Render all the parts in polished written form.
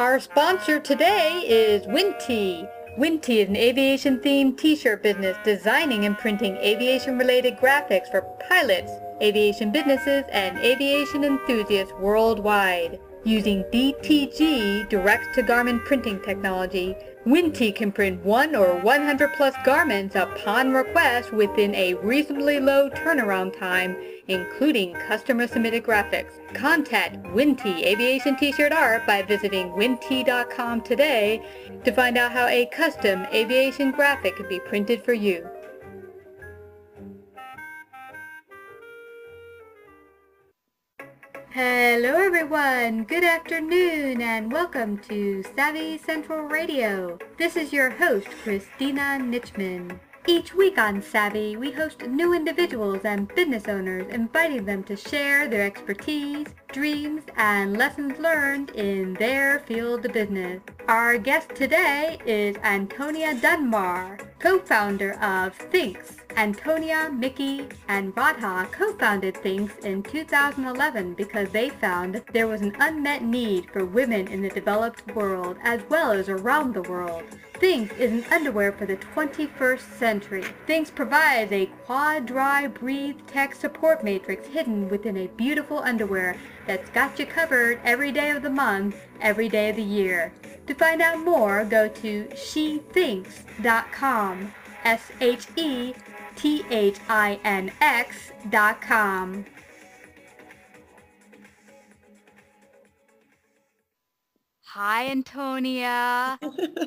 Our sponsor today is Winty. Winty is an aviation-themed t-shirt business designing and printing aviation-related graphics for pilots, aviation businesses, and aviation enthusiasts worldwide. Using DTG direct-to-garment printing technology, Winty can print 1 or 100 plus garments upon request within a reasonably low turnaround time, including customer-submitted graphics. Contact Winty Aviation T-Shirt Art by visiting winty.com today to find out how a custom aviation graphic could be printed for you. Hello everyone, good afternoon and welcome to Savvy Central Radio. This is your host, Christina Nitchman. Each week on Savvy, we host new individuals and business owners, inviting them to share their expertise, dreams, and lessons learned in their field of business. Our guest today is Antonia Dunbar, co-founder of Thinx. Antonia, Miki, and Radha co-founded Thinx in 2011 because they found there was an unmet need for women in the developed world as well as around the world. Thinx is an underwear for the 21st century. Thinx provides a quad dry breathe tech support matrix hidden within a beautiful underwear that's got you covered every day of the month, every day of the year. To find out more, go to shethinx.com. SHETHINX.com. Hi, Antonia.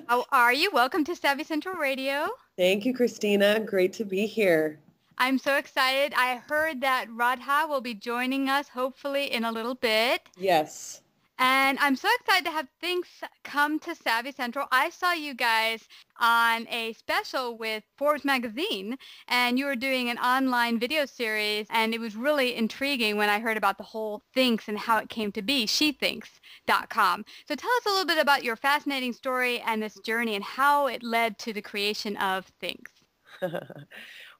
How are you? Welcome to Savvy Central Radio. Thank you, Christina. Great to be here. I'm so excited. I heard that Radha will be joining us hopefully in a little bit. Yes. And I'm so excited to have Thinx come to Savvy Central. I saw you guys on a special with Forbes magazine, and you were doing an online video series, and it was really intriguing when I heard about the whole Thinx and how it came to be, shethinx.com. So tell us a little bit about your fascinating story and this journey and how it led to the creation of Thinx.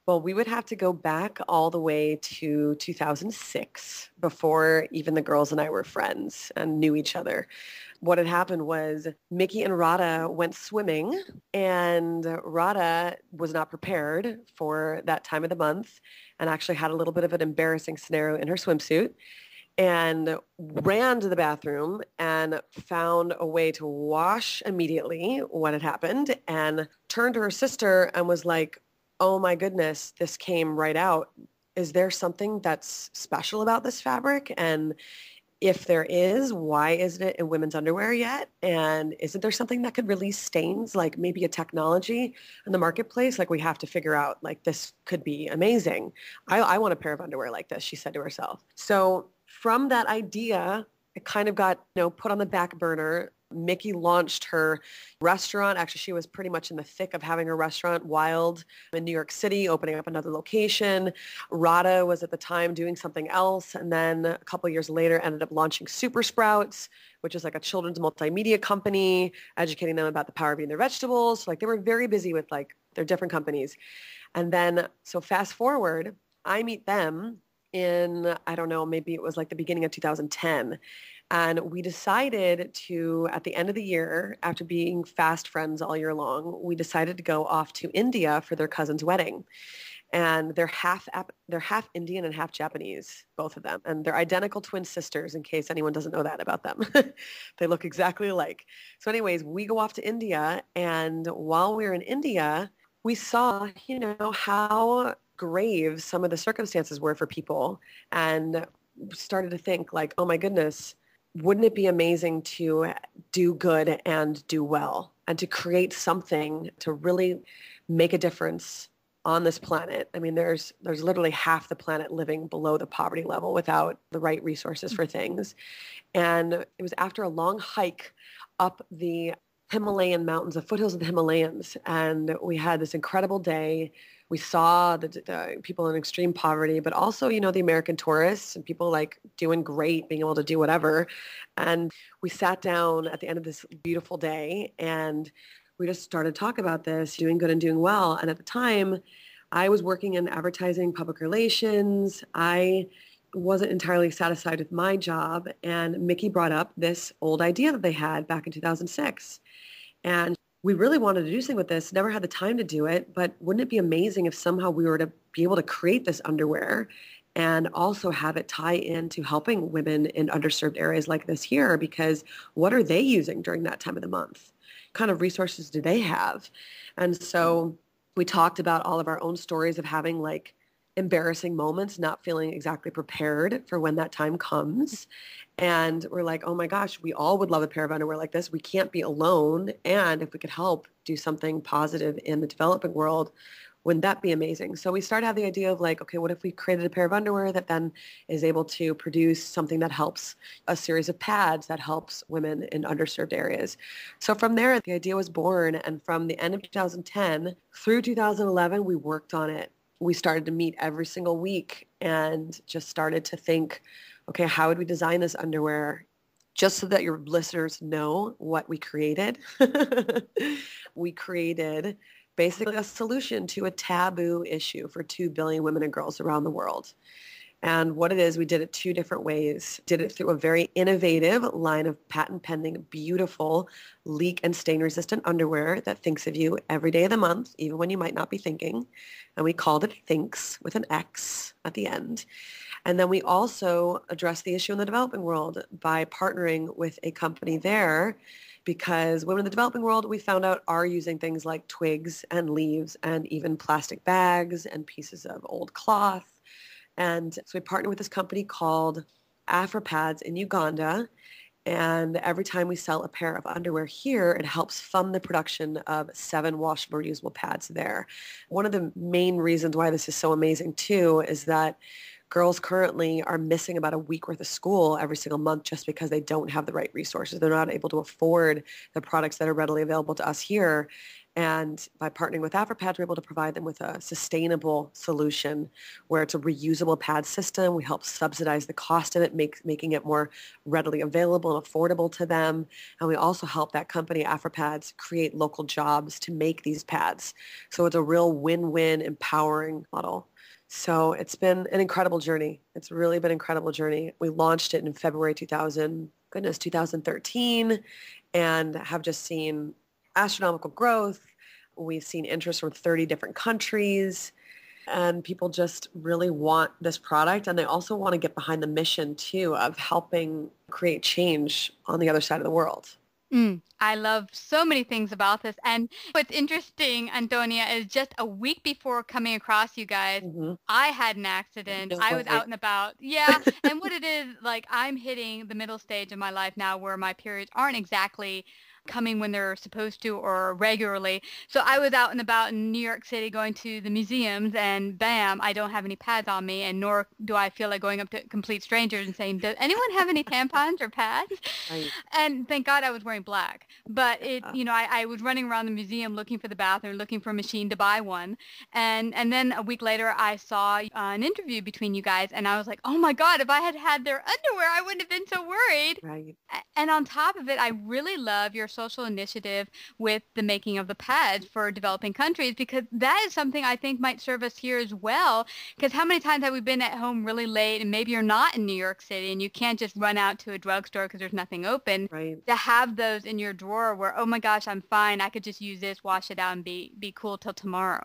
Well, we would have to go back all the way to 2006 before even the girls and I were friends and knew each other. What had happened was Miki and Radha went swimming, and Radha was not prepared for that time of the month and actually had a little bit of an embarrassing scenario in her swimsuit and ran to the bathroom and found a way to wash immediately what had happened and turned to her sister and was like, oh my goodness, this came right out. Is there something that's special about this fabric? And if there is, why isn't it in women's underwear yet? And isn't there something that could release stains, like maybe a technology in the marketplace? Like we have to figure out, like this could be amazing. I want a pair of underwear like this, she said to herself. So from that idea, it kind of got, put on the back burner. Miki launched her restaurant. Actually, she was pretty much in the thick of having her restaurant, Wild, in New York City, opening up another location. Radha was at the time doing something else. And then a couple of years later, ended up launching Super Sprouts, which is like a children's multimedia company, educating them about the power of eating their vegetables. Like they were very busy with like their different companies. And then, so fast forward, I meet them in, I don't know, maybe it was like the beginning of 2010. And we decided to, at the end of the year, after being fast friends all year long, we decided to go off to India for their cousin's wedding. And they're half Indian and half Japanese, both of them. And they're identical twin sisters, in case anyone doesn't know that about them. They look exactly alike. So anyways, we go off to India. And while we were in India, we saw, how grave some of the circumstances were for people. And started to think like, oh my goodness, wouldn't it be amazing to do good and do well and to create something to really make a difference on this planet? I mean, there's literally half the planet living below the poverty level without the right resources for things. And it was after a long hike up the Himalayan mountains, the foothills of the Himalayas, and we had this incredible day. We saw the people in extreme poverty, but also, the American tourists and people like doing great, being able to do whatever. And we sat down at the end of this beautiful day and we just started to talk about this, doing good and doing well. And at the time, I was working in advertising, public relations. I wasn't entirely satisfied with my job. And Miki brought up this old idea that they had back in 2006. And we really wanted to do something with this, never had the time to do it, but wouldn't it be amazing if somehow we were to be able to create this underwear and also have it tie into helping women in underserved areas like this here? Because what are they using during that time of the month? What kind of resources do they have? And so we talked about all of our own stories of having like embarrassing moments, not feeling exactly prepared for when that time comes. And we're like, oh my gosh, we all would love a pair of underwear like this. We can't be alone. And if we could help do something positive in the developing world, wouldn't that be amazing? So we started having the idea of like, okay, what if we created a pair of underwear that then is able to produce something that helps, a series of pads that helps women in underserved areas. So from there, the idea was born. And from the end of 2010 through 2011, we worked on it. We started to meet every single week and just started to think, okay, how would we design this underwear? Just so that your listeners know what we created. We created basically a solution to a taboo issue for 2 billion women and girls around the world. And what it is, we did it 2 different ways. Did it through a very innovative line of patent pending, beautiful, leak and stain resistant underwear that thinks of you every day of the month, even when you might not be thinking. And we called it Thinx with an X at the end. And then we also addressed the issue in the developing world by partnering with a company there, because women in the developing world, we found out, are using things like twigs and leaves and even plastic bags and pieces of old cloth. And so we partnered with this company called AfriPads in Uganda. And every time we sell a pair of underwear here, it helps fund the production of 7 washable, reusable pads there. One of the main reasons why this is so amazing too is that girls currently are missing about a week worth of school every single month just because they don't have the right resources. They're not able to afford the products that are readily available to us here. And by partnering with AfriPads, we're able to provide them with a sustainable solution where it's a reusable pad system. We help subsidize the cost of it, making it more readily available and affordable to them. And we also help that company, AfriPads, create local jobs to make these pads. So it's a real win-win, empowering model. So it's been an incredible journey. It's really been an incredible journey. We launched it in February 2013, and have just seen astronomical growth. We've seen interest from 30 different countries, and people just really want this product. And they also want to get behind the mission too of helping create change on the other side of the world. I love so many things about this. And what's interesting, Antonia, is just a week before coming across you guys, I had an accident. I was out and about. Yeah. And what it is, like, I'm hitting the middle stage of my life now where my periods aren't exactly coming when they're supposed to or regularly. So I was out and about in New York City going to the museums, and bam, I don't have any pads on me, and nor do I feel like going up to complete strangers and saying, does anyone have any tampons or pads? Right. And thank God I was wearing black. But I was running around the museum looking for the bathroom, looking for a machine to buy one. And then a week later, I saw an interview between you guys, and I was like, oh my God, if I had had their underwear, I wouldn't have been so worried. Right. And on top of it, I really love your social initiative with the making of the pads for developing countries, because that is something I think might serve us here as well. Because how many times have we been at home really late, and maybe you're not in New York City and you can't just run out to a drugstore because there's nothing open. Right. To have those in your drawer where, oh my gosh, I'm fine, I could just use this, wash it out, and be cool till tomorrow.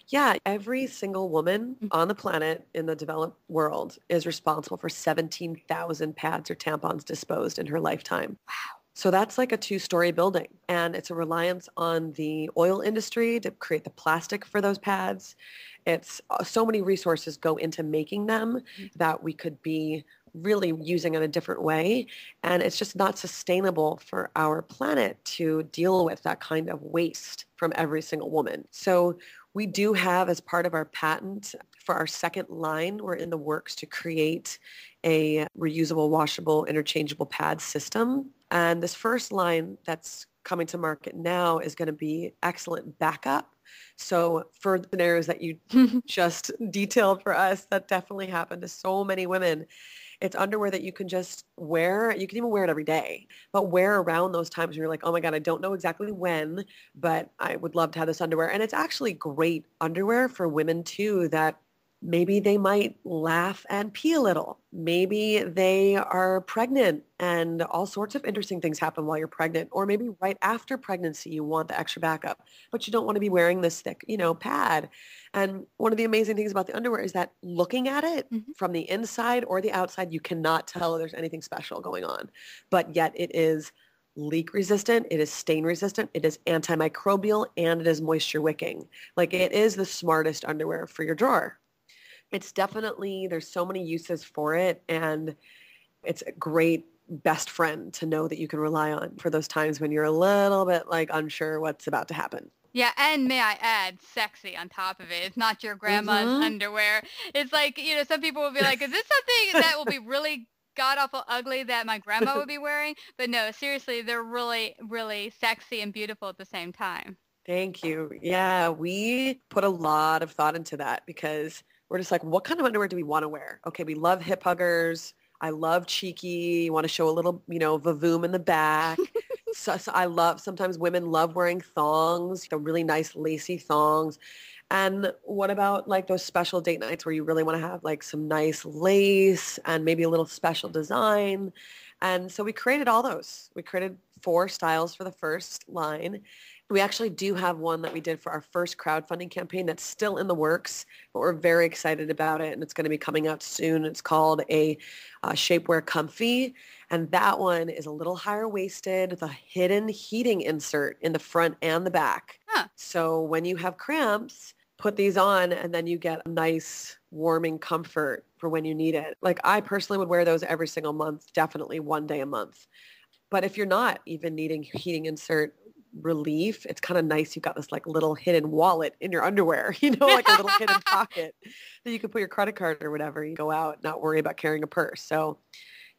Yeah, every single woman on the planet in the developed world is responsible for 17,000 pads or tampons disposed in her lifetime. Wow. So that's like a 2-story building, and it's a reliance on the oil industry to create the plastic for those pads. It's so many resources go into making them that we could be really using in a different way. And it's just not sustainable for our planet to deal with that kind of waste from every single woman. So we do have, as part of our patent for our second line, we're in the works to create a reusable, washable, interchangeable pad system. And this first line that's coming to market now is going to be excellent backup. So for the scenarios that you just detailed for us, that definitely happened to so many women. It's underwear that you can just wear. You can even wear it every day, but wear around those times when you're like, oh my God, I don't know exactly when, but I would love to have this underwear. And it's actually great underwear for women too that Maybe they might laugh and pee a little. Maybe they are pregnant and all sorts of interesting things happen while you're pregnant. Or maybe right after pregnancy, you want the extra backup, but you don't want to be wearing this thick, pad. And one of the amazing things about the underwear is that looking at it from the inside or the outside, you cannot tell there's anything special going on. But yet it is leak resistant, it is stain resistant, it is antimicrobial, and it is moisture wicking. Like it is the smartest underwear for your drawer. It's definitely, there's so many uses for it, and it's a great best friend to know that you can rely on for those times when you're a little bit like unsure what's about to happen. Yeah, and may I add, sexy on top of it. It's not your grandma's underwear. It's like, some people will be like, is this something that will be really god-awful ugly that my grandma would be wearing? But no, seriously, they're really, really sexy and beautiful at the same time. Thank you. Yeah, we put a lot of thought into that because we're just like, what kind of underwear do we want to wear? Okay, we love hip huggers. I love cheeky. You want to show a little, vavoom in the back. So sometimes women love wearing thongs, the really nice lacy thongs. And what about like those special date nights where you really want to have like some nice lace and maybe a little special design? And so we created all those. We created 4 styles for the first line. We actually do have one that we did for our first crowdfunding campaign that's still in the works, but we're very excited about it, and it's going to be coming out soon. It's called a Shapewear Comfy, and that one is a little higher waisted with a hidden heating insert in the front and the back. Huh. So when you have cramps, put these on, and then you get a nice warming comfort for when you need it. Like I personally would wear those every single month, definitely one day a month. But if you're not even needing heating insert relief, it's kind of nice. You've got this like little hidden wallet in your underwear, like a little hidden pocket that you can put your credit card or whatever. You go out, not worry about carrying a purse. So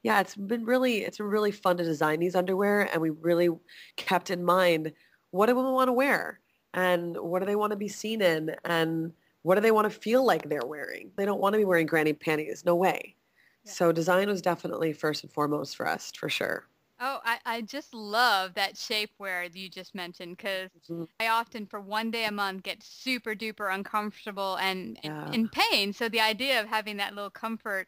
yeah, it's been really fun to design these underwear. And we really kept in mind, what do women want to wear? And what do they want to be seen in? And what do they want to feel like they're wearing? They don't want to be wearing granny panties. No way. Yeah. So design was definitely first and foremost for us, for sure. Oh, I just love that shapewear you just mentioned because I often for one day a month get super duper uncomfortable and in pain. So the idea of having that little comfort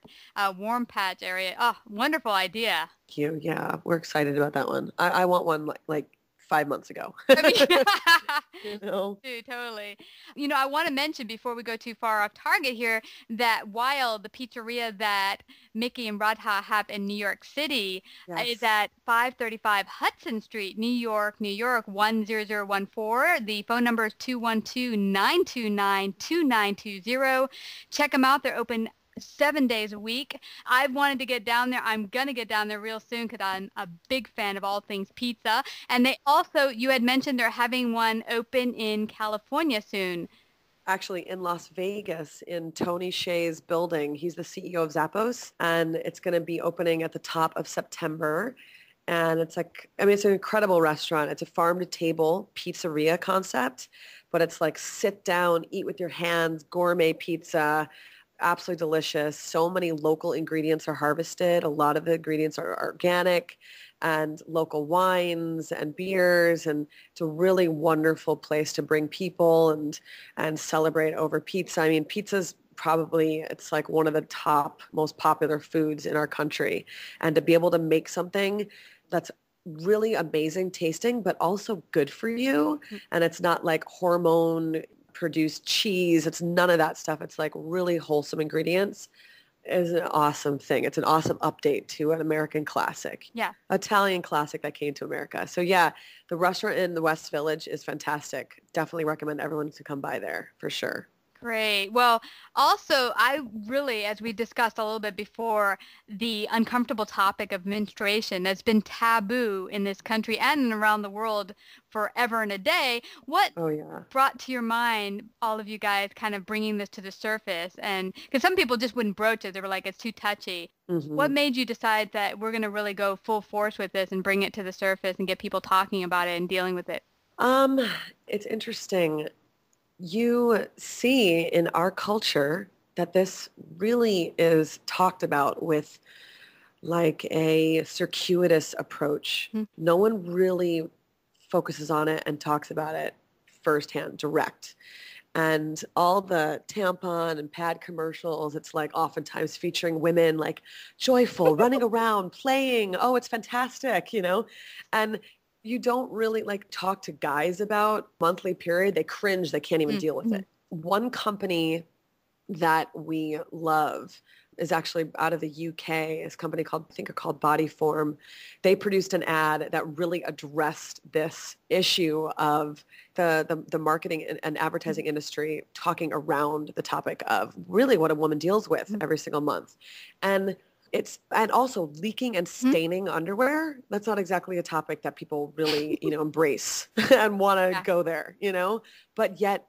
warm patch area, wonderful idea. Thank you. Yeah, we're excited about that one. I want one like 5 months ago. Dude, totally. I want to mention before we go too far off target here that while the pizzeria that Miki and Radha have in New York City is at 535 Hudson Street, New York, 10014. The phone number is 212-929-2920. Check them out. They're open 7 days a week. I've wanted to get down there. I'm going to get down there real soon because I'm a big fan of all things pizza. And they also, you had mentioned they're having one open in California soon. Actually, in Las Vegas, in Tony Hsieh's building. He's the CEO of Zappos, and it's going to be opening at the top of September. And it's it's an incredible restaurant. It's a farm-to-table pizzeria concept, but it's like sit down, eat with your hands, gourmet pizza, absolutely delicious. So many local ingredients are harvested. A lot of the ingredients are organic and local wines and beers. And it's a really wonderful place to bring people and celebrate over pizza. I mean, pizza's probably, it's like one of the top most popular foods in our country. And to be able to make something that's really amazing tasting, but also good for you. And it's not like hormone produced cheese. It's none of that stuff. It's like really wholesome ingredients. Is an awesome thing. It's an awesome update to an American classic. Yeah. Italian classic that came to America. So yeah, the restaurant in the West Village is fantastic. Definitely recommend everyone to come by there for sure. Great. Well, also, I really, as we discussed a little bit before, the uncomfortable topic of menstruation has been taboo in this country and around the world forever and a day. What brought to your mind all of you guys kind of bringing this to the surface? And because some people just wouldn't broach it. They were like, it's too touchy. What made you decide that we're going to really go full force with this and bring it to the surface and get people talking about it and dealing with it? It's interesting. You see in our culture that this really is talked about with like a circuitous approach. No one really focuses on it and talks about it firsthand, direct. And all the tampon and pad commercials, it's like oftentimes featuring women like joyful, running around, playing. Oh, it's fantastic, And you don't really like talk to guys about monthly period. They cringe. They can't even deal with Mm-hmm. it. One company that we love is actually out of the UK. It's a company called, I think, are called Bodyform. They produced an ad that really addressed this issue of the marketing and advertising industry talking around the topic of really what a woman deals with every single month. And also leaking and staining underwear. That's not exactly a topic that people really, embrace and want to go there, but yet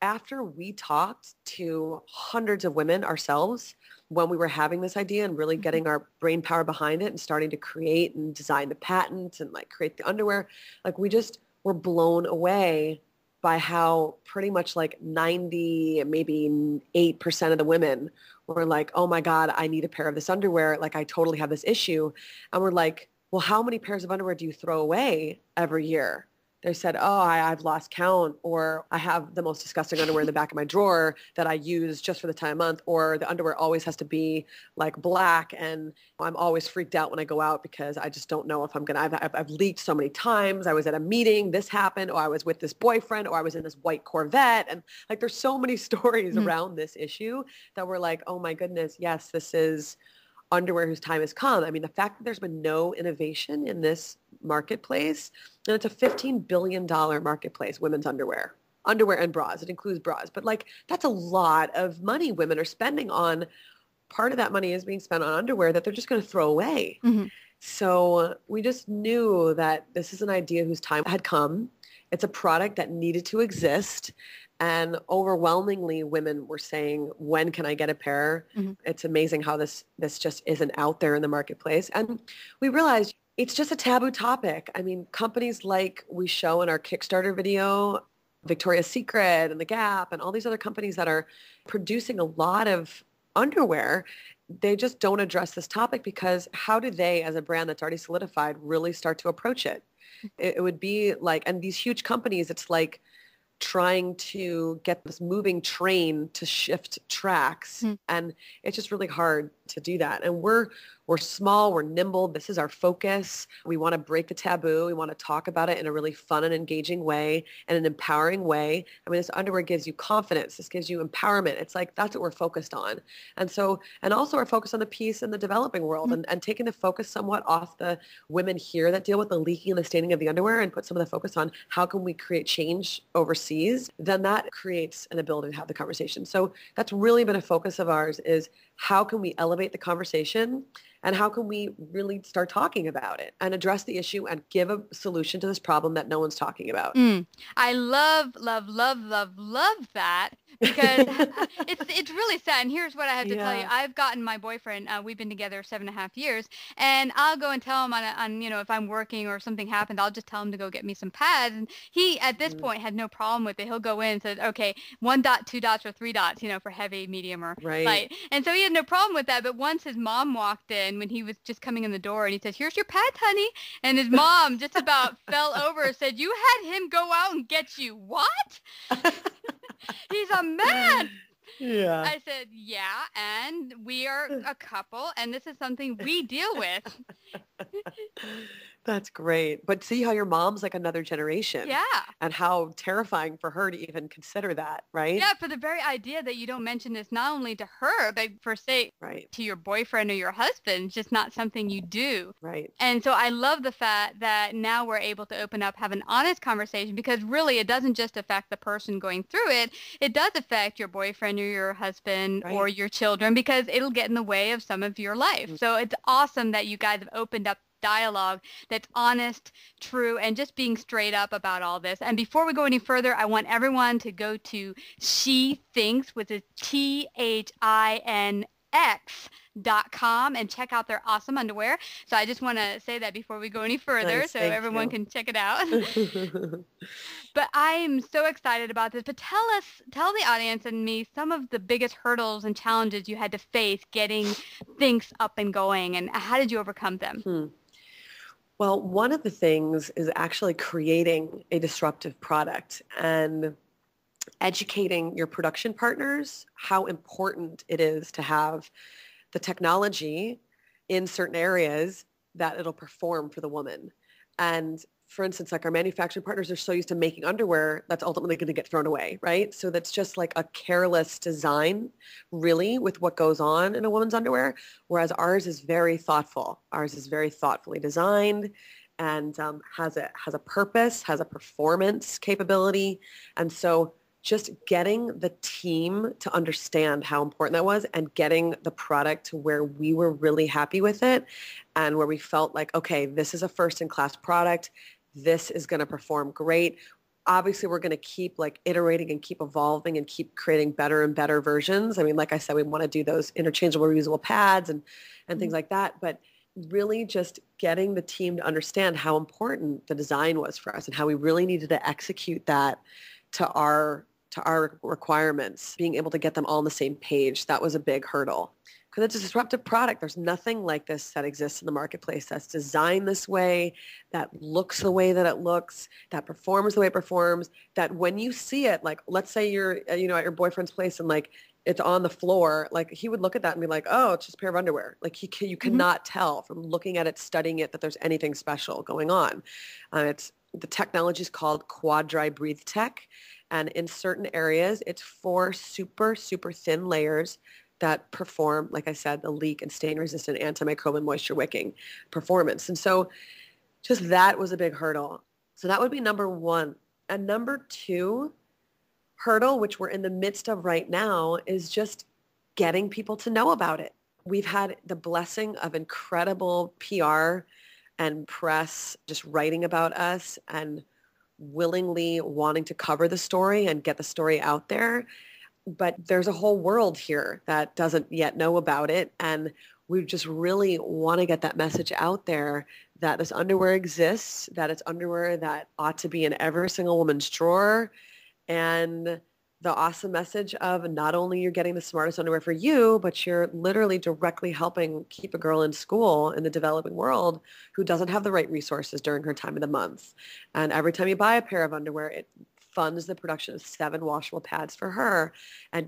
after we talked to hundreds of women ourselves when we were having this idea and really getting our brain power behind it and starting to create and design the patent and like create the underwear, like we just were blown away by how pretty much like 90, maybe 8% of the women were like, oh my God, I need a pair of this underwear. Like I totally have this issue. And we're like, well, how many pairs of underwear do you throw away every year? They said, oh, I've lost count, or I have the most disgusting underwear in the back of my drawer that I use just for the time of month, or the underwear always has to be like black, and I'm always freaked out when I go out because I just don't know if I'm going to, I've leaked so many times. I was at a meeting, this happened, or I was with this boyfriend, or I was in this white Corvette. And like, there's so many stories around this issue that we're like, oh my goodness, yes, this is underwear whose time has come. I mean, the fact that there's been no innovation in this marketplace, and it's a $15 billion marketplace, women's underwear and bras. It includes bras, but like that's a lot of money women are spending on. Part of that money is being spent on underwear that they're just going to throw away. So we just knew that this is an idea whose time had come. It's a product that needed to exist. And overwhelmingly, women were saying, when can I get a pair? It's amazing how this just isn't out there in the marketplace. And we realized it's just a taboo topic. I mean, companies like we show in our Kickstarter video, Victoria's Secret and The Gap and all these other companies that are producing a lot of underwear, they just don't address this topic because how do they, as a brand that's already solidified, really start to approach it? It would be like, and these huge companies, it's like trying to get this moving train to shift tracks. And it's just really hard to do that. And we're small, we're nimble. This is our focus. We want to break the taboo. We want to talk about it in a really fun and engaging way and an empowering way. I mean, this underwear gives you confidence. This gives you empowerment. It's like, that's what we're focused on. And also we're focused on the peace in the developing world and taking the focus somewhat off the women here that deal with the leaking and the staining of the underwear and put some of the focus on how can we create change overseas. Then that creates an ability to have the conversation. So that's really been a focus of ours is how can we elevate the conversation and how can we really start talking about it and address the issue and give a solution to this problem that no one's talking about? I love, love, love, love, love that because it's really sad. And here's what I have to tell you. I've gotten my boyfriend, we've been together 7.5 years, and I'll go and tell him on if I'm working or something happened, I'll just tell him to go get me some pads. And he, at this point, had no problem with it. He'll go in and say, okay, 1 dot, 2 dots, or 3 dots, for heavy, medium, or light. And so he had no problem with that. But once his mom walked in when he was just coming in the door and he says, here's your pads, honey. And his mom just about fell over and said, you had him go out and get you what? He's a man. Yeah. I said, yeah, and we are a couple, and this is something we deal with. That's great. But see how your mom's like another generation. Yeah. And how terrifying for her to even consider that, right? Yeah, for the very idea that you don't mention this not only to her, but for say to your boyfriend or your husband, it's just not something you do. Right. And so I love the fact that now we're able to open up, have an honest conversation, because really it doesn't just affect the person going through it. It does affect your boyfriend or your husband or your children, because it'll get in the way of some of your life. So it's awesome that you guys have opened up dialogue that's honest, true, and just being straight up about all this. And before we go any further, I want everyone to go to She Thinx, which is THINX.com, and check out their awesome underwear. So I just want to say that before we go any further, so everyone can check it out. But I'm so excited about this. But tell the audience and me some of the biggest hurdles and challenges you had to face getting Thinx up and going, and how did you overcome them? Well, one of the things is actually creating a disruptive product. And educating your production partners how important it is to have the technology in certain areas that it'll perform for the woman. And for instance, like our manufacturing partners are so used to making underwear that's ultimately going to get thrown away, right? So that's just like a careless design, really, with what goes on in a woman's underwear, whereas ours is very thoughtful. Ours is very thoughtfully designed and has a purpose, has a performance capability. And so just getting the team to understand how important that was and getting the product to where we were really happy with it and where we felt like, okay, this is a first-in-class product. This is going to perform great. Obviously, we're going to keep like iterating and keep evolving and keep creating better and better versions. I mean, like I said, we want to do those interchangeable reusable pads and things like that. But really just getting the team to understand how important the design was for us and how we really needed to execute that to our requirements, being able to get them all on the same page. That was a big hurdle because it's a disruptive product. There's nothing like this that exists in the marketplace that's designed this way, that looks the way that it looks, that performs the way it performs, that when you see it, like let's say you're, at your boyfriend's place and like it's on the floor, like he would look at that and be like, oh, it's just a pair of underwear. Like you cannot tell from looking at it, studying it, that there's anything special going on. The technology is called Quad-Dry Breathe Tech. And in certain areas, it's 4 super, super thin layers that perform, like I said, the leak and stain-resistant antimicrobial moisture wicking performance. And so just that was a big hurdle. So that would be number 1. And number 2 hurdle, which we're in the midst of right now, is just getting people to know about it. We've had the blessing of incredible PR and press just writing about us and willingly wanting to cover the story and get the story out there. But there's a whole world here that doesn't yet know about it. And we just really want to get that message out there that this underwear exists, that it's underwear that ought to be in every single woman's drawer. And the awesome message of not only you're getting the smartest underwear for you, but you're literally directly helping keep a girl in school in the developing world who doesn't have the right resources during her time of the month. And every time you buy a pair of underwear, it funds the production of 7 washable pads for her. And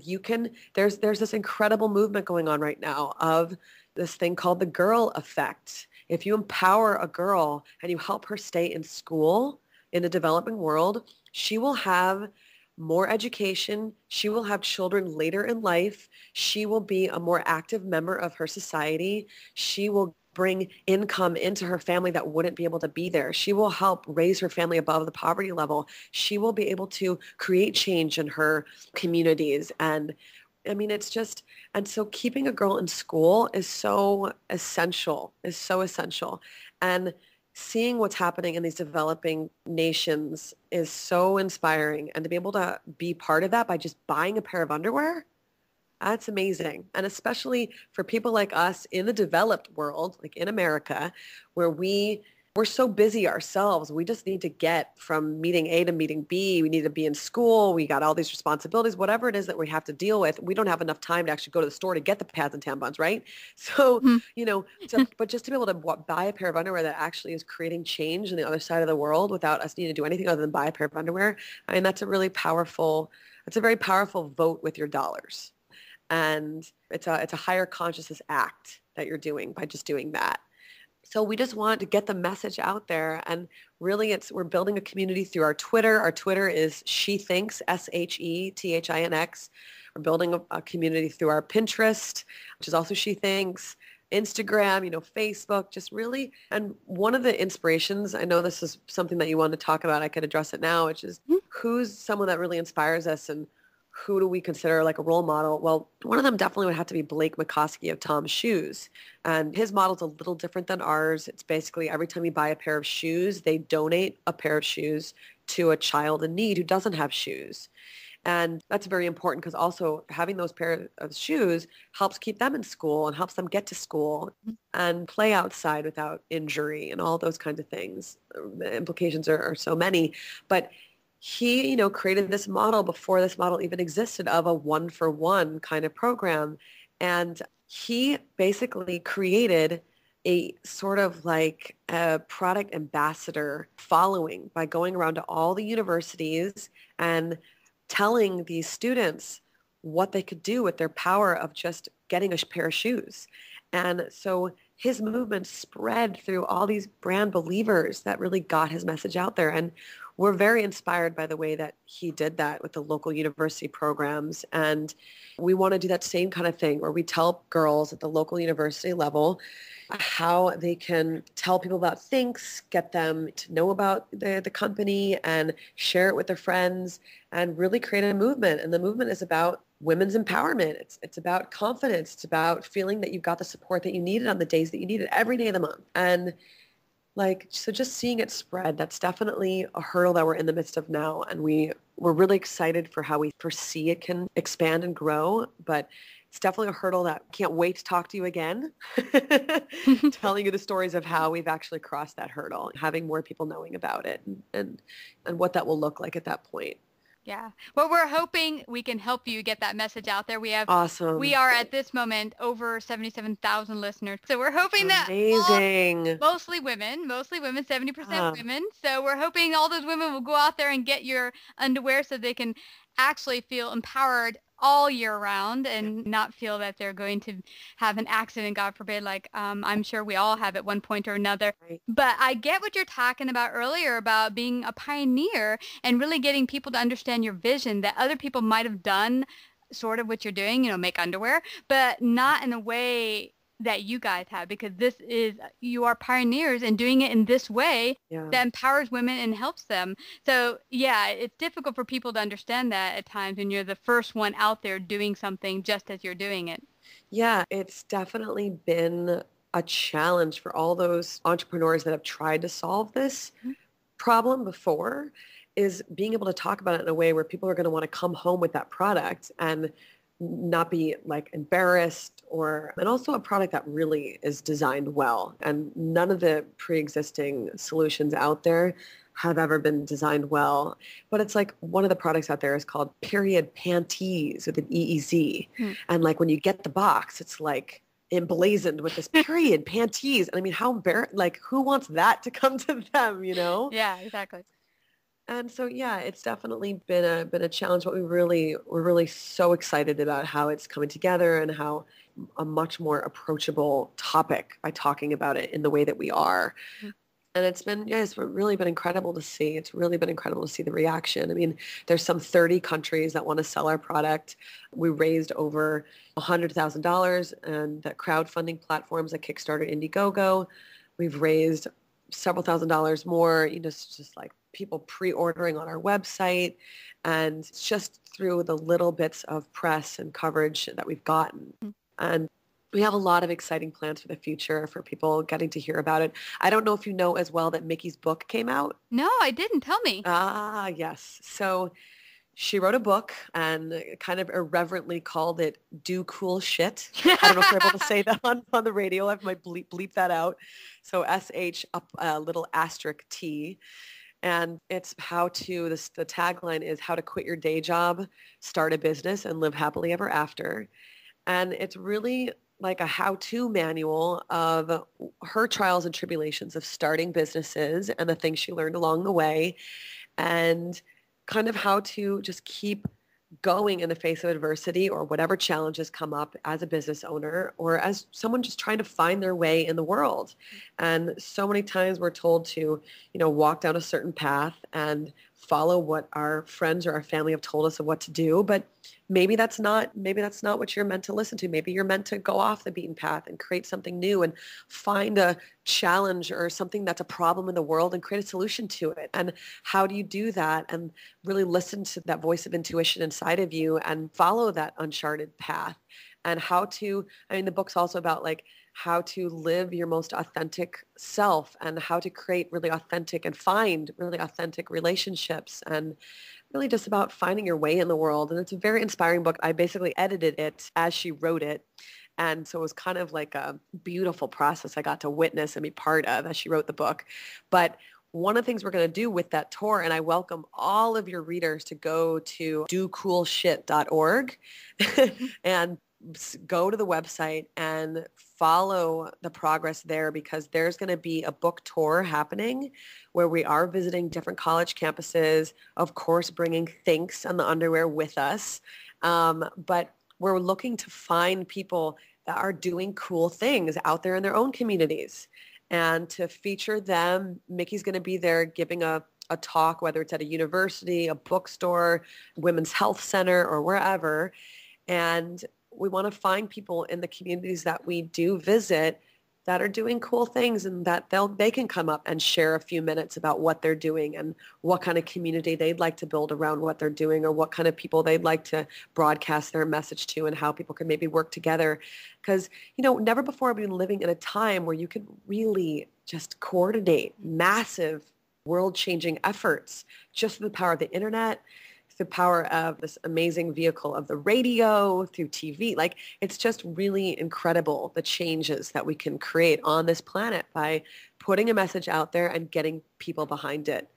there's this incredible movement going on right now of this thing called the girl effect. If you empower a girl and you help her stay in school in the developing world, she will have more education. She will have children later in life. She will be a more active member of her society. She will bring income into her family that wouldn't be able to be there. She will help raise her family above the poverty level. She will be able to create change in her communities. And I mean, it's just, and so keeping a girl in school is so essential, And seeing what's happening in these developing nations is so inspiring. And to be able to be part of that by just buying a pair of underwear, that's amazing. And especially for people like us in the developed world, like in America, where we're so busy ourselves. We just need to get from meeting A to meeting B. We need to be in school. We got all these responsibilities, whatever it is that we have to deal with. We don't have enough time to actually go to the store to get the pads and tampons, right? So, but just to be able to buy a pair of underwear that actually is creating change in the other side of the world without us needing to do anything other than buy a pair of underwear, I mean, that's a very powerful vote with your dollars. And it's a higher consciousness act that you're doing by just doing that. So we just want to get the message out there. And really we're building a community through our Twitter. Our Twitter is She Thinks, SHETHINX. We're building a community through our Pinterest, which is also She Thinks, Instagram, Facebook, just really. And one of the inspirations, I know this is something that you want to talk about, I could address it now, which is who's someone that really inspires us and who do we consider like a role model? Well, one of them definitely would have to be Blake McCoskey of Tom's Shoes. And his model's a little different than ours. It's basically every time you buy a pair of shoes, they donate a pair of shoes to a child in need who doesn't have shoes. And that's very important because also having those pair of shoes helps keep them in school and helps them get to school and play outside without injury and all those kinds of things. The implications are so many. But he, created this model before this model even existed of a 1-for-1 kind of program. And he basically created a sort of like a product ambassador following by going around to all the universities and telling these students what they could do with their power of just getting a pair of shoes. And so his movement spread through all these brand believers that really got his message out there. And we're very inspired by the way that he did that with the local university programs. And we want to do that same kind of thing where we tell girls at the local university level how they can tell people about Thinx, get them to know about the company and share it with their friends and really create a movement. And the movement is about women's empowerment. It's about confidence. It's about feeling that you've got the support that you needed on the days that you needed every day of the month. And so just seeing it spread, that's definitely a hurdle that we're in the midst of now. And we're really excited for how we foresee it can expand and grow. But it's definitely a hurdle that can't wait to talk to you again, telling you the stories of how we've actually crossed that hurdle, having more people knowing about it and what that will look like at that point. Yeah. Well, we're hoping we can help you get that message out there. Awesome. We are at this moment over 77,000 listeners. So we're hoping Amazing. Mostly women, 70% women. So we're hoping all those women will go out there and get your underwear so they can actually feel empowered all year round and not feel that they're going to have an accident, God forbid, like I'm sure we all have at one point or another. Right. But I get what you're talking about earlier about being a pioneer and really getting people to understand your vision that other people might have done sort of what you're doing, make underwear, but not in a way that you guys have, because you are pioneers and doing it in this way that empowers women and helps them. So yeah, it's difficult for people to understand that at times when you're the first one out there doing something just as you're doing it. Yeah, it's definitely been a challenge for all those entrepreneurs that have tried to solve this problem before, is being able to talk about it in a way where people are going to want to come home with that product and not be like embarrassed, and also a product that really is designed well. And none of the pre-existing solutions out there have ever been designed well. But it's like one of the products out there is called Period Panties with an EEZ. And like when you get the box, it's like emblazoned with this period panties. And I mean, how embarrassing, like who wants that to come to them, Yeah, exactly. And so, yeah, it's definitely been a challenge, but we're really so excited about how it's coming together and how a much more approachable topic by talking about it in the way that we are. And it's really been incredible to see. It's really been incredible to see the reaction. I mean, there's some 30 countries that want to sell our product. We raised over $100,000 and the crowdfunding platforms like Kickstarter, Indiegogo. We've raised several $1,000s more, it's just like people pre-ordering on our website, and just through the little bits of press and coverage that we've gotten. And we have a lot of exciting plans for the future for people getting to hear about it. I don't know if you know as well that Miki's book came out. No, I didn't. Tell me. Ah, yes. So she wrote a book and kind of irreverently called it Do Cool Shit. I don't know if we're able to say that on the radio. I might bleep that out. So SH up a little asterisk T. And it's the tagline is how to quit your day job, start a business, and live happily ever after. And it's really like a how-to manual of her trials and tribulations of starting businesses and the things she learned along the way, and kind of how to just keep going in the face of adversity or whatever challenges come up as a business owner or as someone just trying to find their way in the world. And so many times we're told to, walk down a certain path and follow what our friends or our family have told us of what to do. But maybe that's not what you're meant to listen to. Maybe you're meant to go off the beaten path and create something new and find a challenge or something that's a problem in the world and create a solution to it. And how do you do that? And really listen to that voice of intuition inside of you and follow that uncharted path. And the book's also about like how to live your most authentic self and how to create really authentic and find really authentic relationships, and really just about finding your way in the world. And it's a very inspiring book. I basically edited it as she wrote it. And so it was kind of like a beautiful process I got to witness and be part of as she wrote the book. But one of the things we're going to do with that tour, and I welcome all of your readers to go to docoolshit.org and go to the website and follow the progress there because there's going to be a book tour happening where we are visiting different college campuses, of course, bringing Thinx and the underwear with us. But we're looking to find people that are doing cool things out there in their own communities and to feature them. Miki's going to be there giving a talk, whether it's at a university, a bookstore, women's health center, or wherever. And we want to find people in the communities that we do visit that are doing cool things and that they can come up and share a few minutes about what they're doing and what kind of community they'd like to build around what they're doing or what kind of people they'd like to broadcast their message to and how people can maybe work together. Because, never before have we been living in a time where you can really just coordinate massive world-changing efforts just through the power of the internet, the power of this amazing vehicle of the radio, through TV. Like, it's just really incredible the changes that we can create on this planet by putting a message out there and getting people behind it.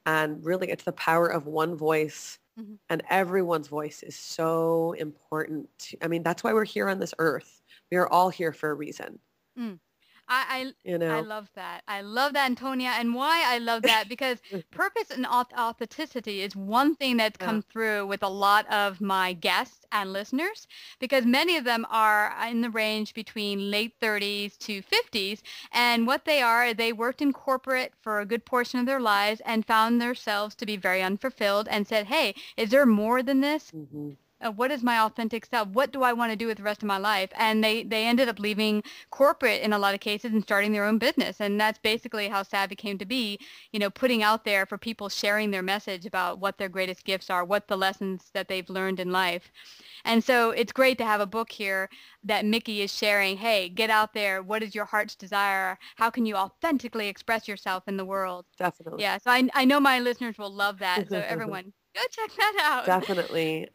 And really, it's the power of one voice. Mm-hmm. And everyone's voice is so important. That's why we're here on this earth. We are all here for a reason. Mm. I love that. I love that, Antonia. And why I love that, because purpose and authenticity is one thing that's come through with a lot of my guests and listeners, because many of them are in the range between late 30s to 50s. And what they worked in corporate for a good portion of their lives and found themselves to be very unfulfilled and said, hey, is there more than this? Mm-hmm. What is my authentic self? What do I want to do with the rest of my life? And they ended up leaving corporate in a lot of cases and starting their own business. And that's basically how Savvy came to be, putting out there for people, sharing their message about what their greatest gifts are, what the lessons that they've learned in life. And so it's great to have a book here that Miki is sharing. Hey, get out there. What is your heart's desire? How can you authentically express yourself in the world? Definitely. Yeah. So I know my listeners will love that. So everyone, go check that out. Definitely.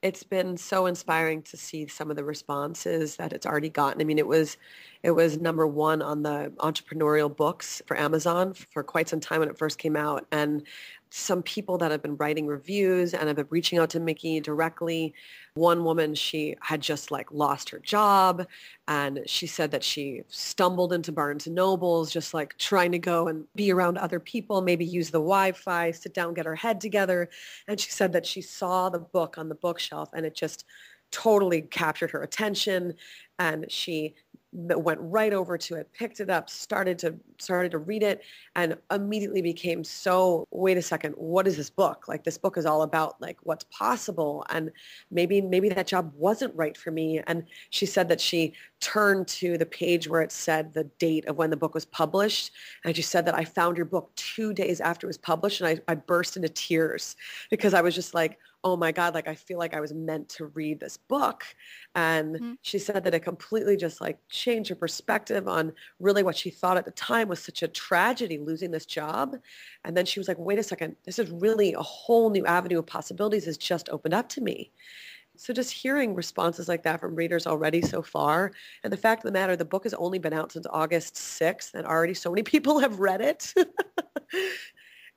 It's been so inspiring to see some of the responses that it's already gotten. It was number one on the entrepreneurial books for Amazon for quite some time when it first came out. And some people that have been writing reviews and have been reaching out to Miki directly. One woman, she had just lost her job, and she said that she stumbled into Barnes and Nobles just trying to go and be around other people, maybe use the Wi-Fi, sit down, get her head together. And she said that she saw the book on the bookshelf and it just totally captured her attention, and she went right over to it, picked it up, started to read it, and immediately became so, wait a second, what is this book? This book is all about what's possible, and maybe that job wasn't right for me. And she said that she turned to the page where it said the date of when the book was published, and she said that I found your book 2 days after it was published, and I burst into tears because I was just oh my God, I feel like I was meant to read this book. And she said that it completely just changed her perspective on really what she thought at the time was such a tragedy, losing this job. And then she was wait a second, this is really a whole new avenue of possibilities has just opened up to me. So just hearing responses like that from readers already so far, and the fact of the matter, the book has only been out since August 6th, and already so many people have read it.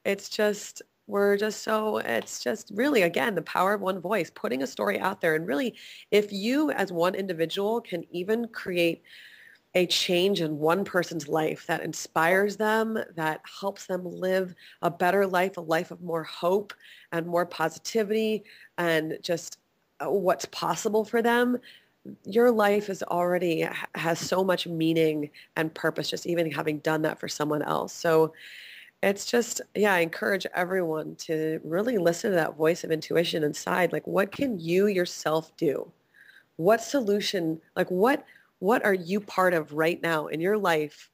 It's just really, again, the power of one voice, putting a story out there. And really, if you as one individual can even create a change in one person's life that inspires them, that helps them live a better life, a life of more hope and more positivity and just what's possible for them, your life is already has so much meaning and purpose, just even having done that for someone else. So it's just, I encourage everyone to really listen to that voice of intuition inside. What can you yourself do? What solution, what are you part of right now in your life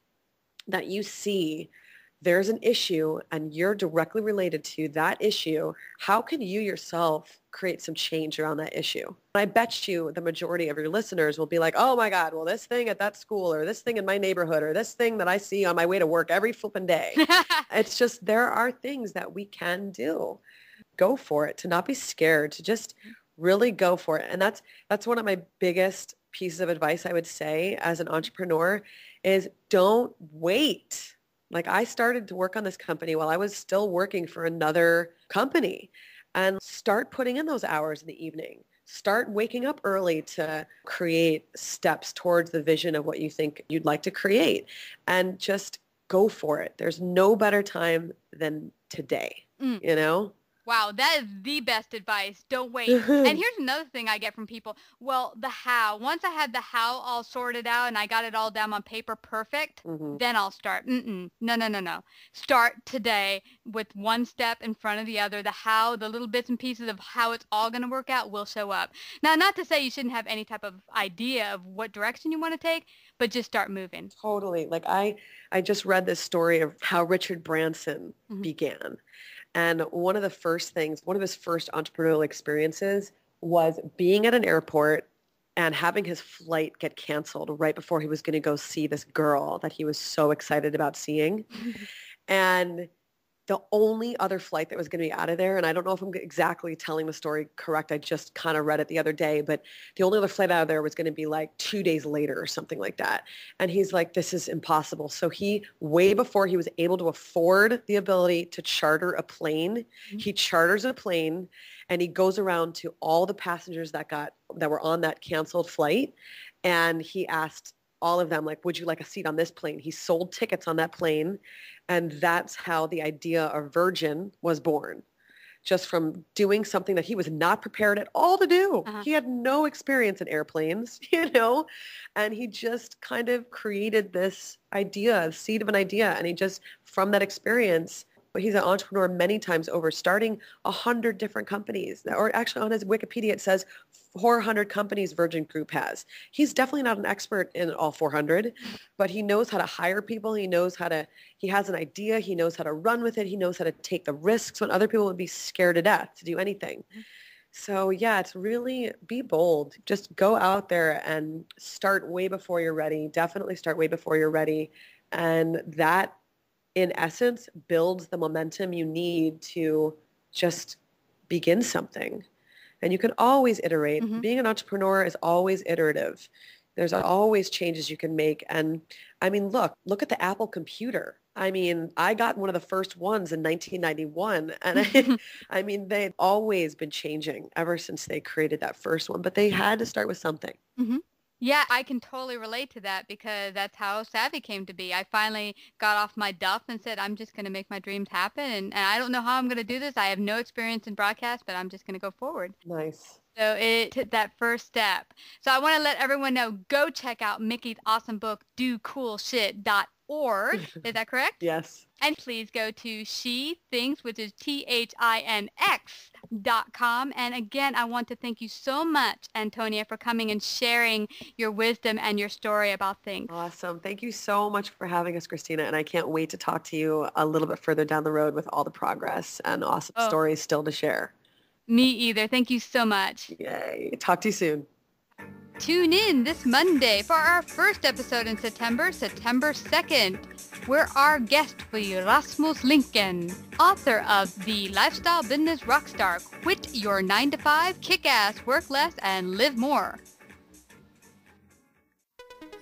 that you see there's an issue and you're directly related to that issue? How can you yourself create some change around that issue? I bet you the majority of your listeners will be oh my God, well, this thing at that school or this thing in my neighborhood or this thing that I see on my way to work every flipping day. It's just, there are things that we can do. Go for it, to not be scared, to just really go for it. And that's one of my biggest pieces of advice I would say as an entrepreneur is don't wait. I started to work on this company while I was still working for another company, and start putting in those hours in the evening. start waking up early to create steps towards the vision of what you think you'd like to create, and just go for it. There's no better time than today, you know? Wow, that is the best advice. Don't wait. And here's another thing I get from people. Well, the how. Once I had the how all sorted out and I got it all down on paper perfect, then I'll start. No, no, no, no. Start today with one step in front of the other. The how, the little bits and pieces of how it's all going to work out will show up. Now, not to say you shouldn't have any type of idea of what direction you want to take, but just start moving. Totally. Like I just read this story of how Richard Branson began. And one of his first entrepreneurial experiences was being at an airport and having his flight get canceled right before he was going to go see this girl that he was so excited about seeing. And the only other flight that was going to be out of there, and I don't know if I'm exactly telling the story correct, I just kind of read it the other day, but the only other flight out of there was going to be like 2 days later or something like that. And he's like, this is impossible. So he, way before he was able to afford the ability to charter a plane, he charters a plane and he goes around to all the passengers that were on that canceled flight. And he asked all of them, like, would you like a seat on this plane? He sold tickets on that plane. And that's how the idea of Virgin was born, just from doing something that he was not prepared at all to do. He had no experience in airplanes, and he just kind of created this idea, seed of an idea. And he just, from that experience, he's an entrepreneur many times over, starting 100 different companies. Or actually on his Wikipedia, it says 400 companies Virgin Group has. He's definitely not an expert in all 400, but he knows how to hire people. He has an idea. He knows how to run with it. He knows how to take the risks when other people would be scared to death to do anything. So yeah, it's really be bold. Just go out there and start way before you're ready. Definitely start way before you're ready. And that, in essence, builds the momentum you need to just begin something. And you can always iterate. Being an entrepreneur is always iterative. There's always changes you can make. And I mean, look at the Apple computer. I mean, I got one of the first ones in 1991. And I mean, they've always been changing ever since they created that first one. But they had to start with something. Yeah, I can totally relate to that because that's how Savvy came to be. I finally got off my duff and said, I'm just going to make my dreams happen. And I don't know how I'm going to do this. I have no experience in broadcast, but I'm just going to go forward. Nice. So it took that first step. So I want to let everyone know, go check out Miki's awesome book, docoolshit.org. Is that correct? Yes. And please go to shethinx, which is THINX.com. And again, I want to thank you so much, Antonia, for coming and sharing your wisdom and your story about Thinx. Awesome. Thank you so much for having us, Christina. And I can't wait to talk to you a little bit further down the road with all the progress and awesome stories still to share. Me either. Thank you so much. Yay. Talk to you soon. Tune in this Monday for our first episode in September 2nd, where our guest will be Rasmus Lincoln, author of The Lifestyle Business Rockstar, Quit Your 9-to-5, Kick Ass, Work Less, and Live More.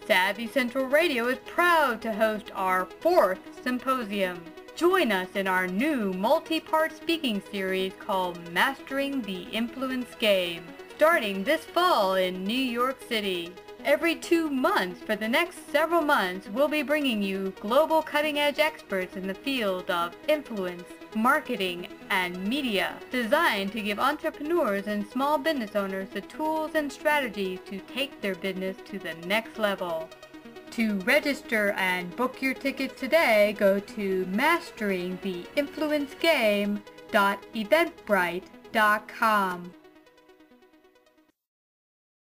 Savvy Central Radio is proud to host our 4th symposium. Join us in our new multi-part speaking series called Mastering the Influence Game, starting this fall in New York City. Every 2 months for the next several months, we'll be bringing you global cutting-edge experts in the field of influence, marketing, and media, designed to give entrepreneurs and small business owners the tools and strategies to take their business to the next level. To register and book your ticket today, go to masteringtheinfluencegame.eventbrite.com.